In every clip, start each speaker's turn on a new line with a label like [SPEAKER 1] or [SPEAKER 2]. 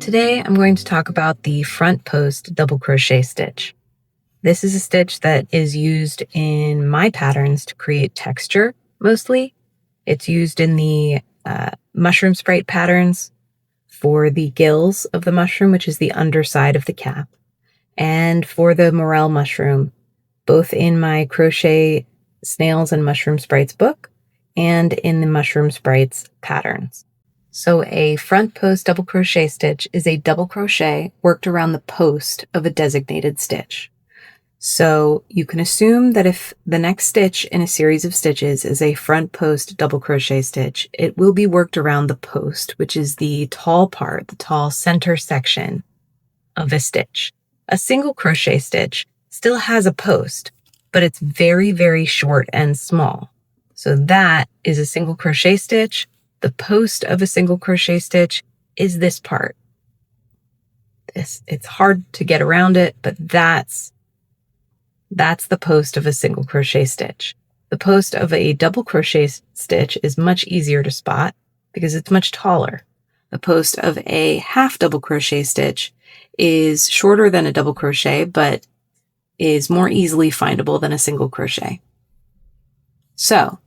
[SPEAKER 1] Today I'm going to talk about the front post double crochet stitch. This is a stitch that is used in my patterns to create texture mostly. It's used in the Mushroom Sprite patterns for the gills of the mushroom, which is the underside of the cap, and for the morel mushroom, both in my Crochet Snails and Mushroom Sprites book and in the Mushroom Sprites patterns. So a front post double crochet stitch is a double crochet worked around the post of a designated stitch. So you can assume that if the next stitch in a series of stitches is a front post double crochet stitch, it will be worked around the post, which is the tall part, the tall center section of a stitch. A single crochet stitch still has a post, but it's very, very short and small. So that is a single crochet stitch. The post of a single crochet stitch is this part. It's hard to get around it, but that's the post of a single crochet stitch. The post of a double crochet stitch is much easier to spot because it's much taller. The post of a half double crochet stitch is shorter than a double crochet, but is more easily findable than a single crochet. So,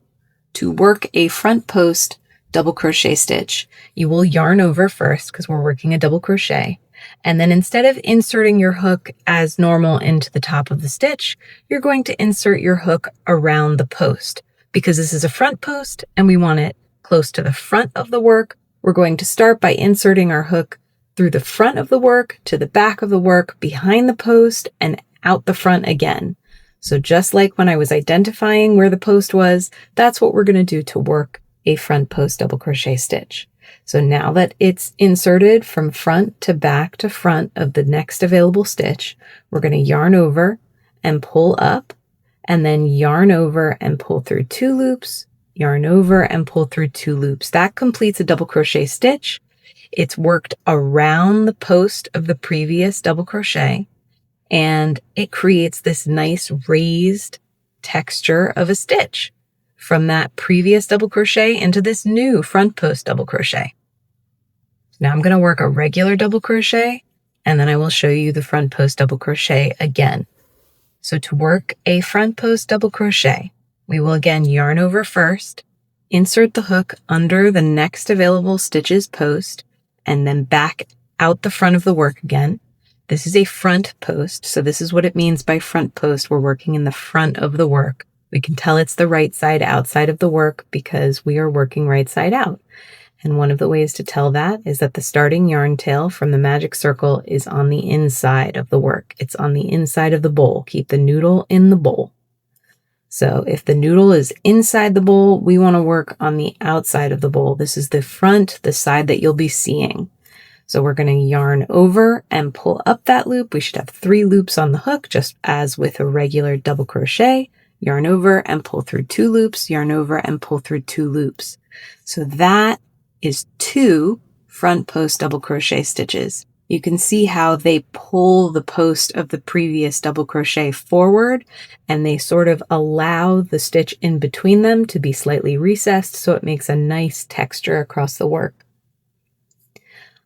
[SPEAKER 1] to work a front post double crochet stitch, you will yarn over first because we're working a double crochet. And then instead of inserting your hook as normal into the top of the stitch, you're going to insert your hook around the post. Because this is a front post and we want it close to the front of the work, we're going to start by inserting our hook through the front of the work, to the back of the work, behind the post, and out the front again. So just like when I was identifying where the post was, that's what we're going to do to work a front post double crochet stitch. So now that it's inserted from front to back to front of the next available stitch, we're going to yarn over and pull up, and then yarn over and pull through 2 loops, yarn over and pull through 2 loops. That completes a double crochet stitch. It's worked around the post of the previous double crochet, and it creates this nice raised texture of a stitch from that previous double crochet into this new front post double crochet. Now I'm going to work a regular double crochet, and then I will show you the front post double crochet again. So to work a front post double crochet, we will again yarn over first, insert the hook under the next available stitch's post, and then back out the front of the work again. This is a front post, so this is what it means by front post. We're working in the front of the work. We can tell it's the right side outside of the work because we are working right side out. And one of the ways to tell that is that the starting yarn tail from the magic circle is on the inside of the work. It's on the inside of the bowl. Keep the noodle in the bowl. So if the noodle is inside the bowl, we want to work on the outside of the bowl. This is the front, the side that you'll be seeing. So we're going to yarn over and pull up that loop. We should have 3 loops on the hook, just as with a regular double crochet. Yarn over and pull through 2 loops, yarn over and pull through 2 loops. So that is 2 front post double crochet stitches. You can see how they pull the post of the previous double crochet forward, and they sort of allow the stitch in between them to be slightly recessed, so it makes a nice texture across the work.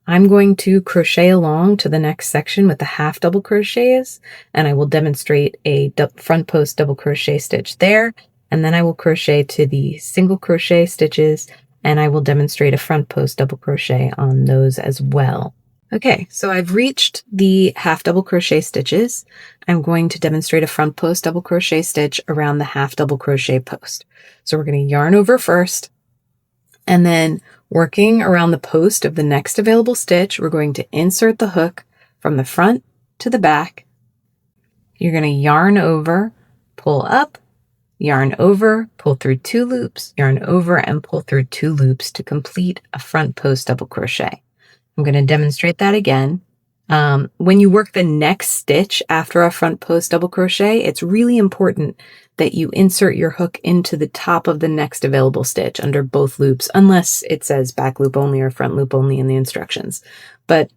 [SPEAKER 1] I'm going to crochet along to the next section with the half double crochets, and I will demonstrate a front post double crochet stitch there, and then I will crochet to the single crochet stitches, and I will demonstrate a front post double crochet on those as well. Okay, so I've reached the half double crochet stitches. I'm going to demonstrate a front post double crochet stitch around the half double crochet post. So we're going to yarn over first, and then working around the post of the next available stitch, we're going to insert the hook from the front to the back. You're going to yarn over, pull up, yarn over, pull through 2 loops, yarn over and pull through 2 loops to complete a front post double crochet. I'm going to demonstrate that again. When you work the next stitch after a front post double crochet, it's really important that you insert your hook into the top of the next available stitch under both loops, unless it says back loop only or front loop only in the instructions. But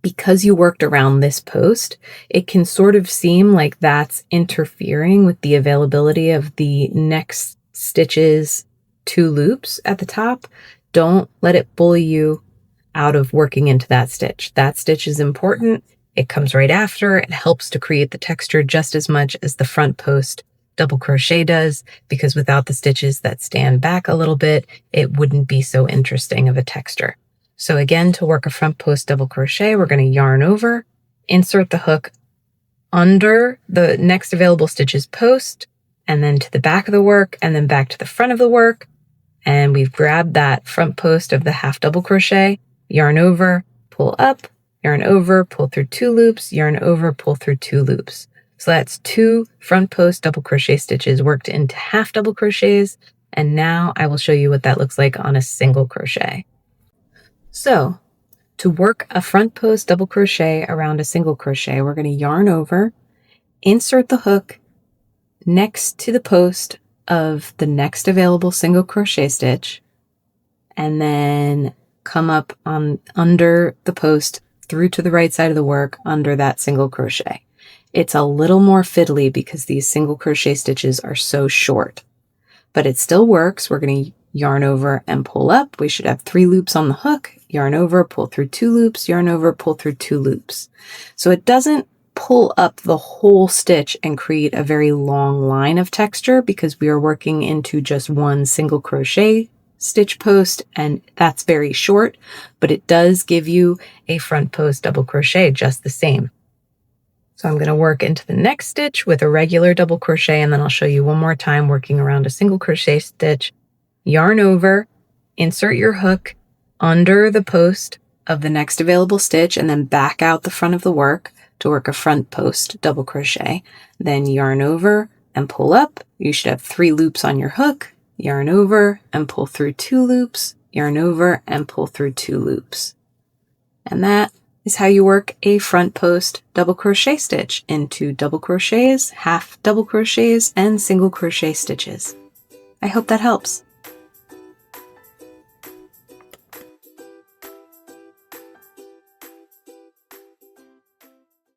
[SPEAKER 1] because you worked around this post, it can sort of seem like that's interfering with the availability of the next stitch's 2 loops at the top. Don't let it bully you out of working into that stitch. That stitch is important. It comes right after. It helps to create the texture just as much as the front post double crochet does, because without the stitches that stand back a little bit, it wouldn't be so interesting of a texture. So again, to work a front post double crochet, we're going to yarn over, insert the hook under the next available stitches post, and then to the back of the work, and then back to the front of the work. And we've grabbed that front post of the half double crochet, yarn over, pull up, yarn over, pull through 2 loops, yarn over, pull through 2 loops. So that's 2 front post double crochet stitches worked into half double crochets. And now I will show you what that looks like on a single crochet. So to work a front post double crochet around a single crochet, we're going to yarn over, insert the hook next to the post of the next available single crochet stitch, and then come up on under the post through to the right side of the work under that single crochet. It's a little more fiddly because these single crochet stitches are so short, but it still works. We're going to yarn over and pull up. We should have 3 loops on the hook, yarn over, pull through 2 loops, yarn over, pull through 2 loops. So it doesn't pull up the whole stitch and create a very long line of texture because we are working into just one single crochet stitch post, and that's very short, but it does give you a front post double crochet just the same. So I'm going to work into the next stitch with a regular double crochet, and then I'll show you one more time working around a single crochet stitch, yarn over, insert your hook under the post of the next available stitch, and then back out the front of the work to work a front post double crochet, then yarn over and pull up. You should have 3 loops on your hook, yarn over and pull through 2 loops, yarn over and pull through 2 loops. And that is how you work a front post double crochet stitch into double crochets, half double crochets, and single crochet stitches. I hope that helps.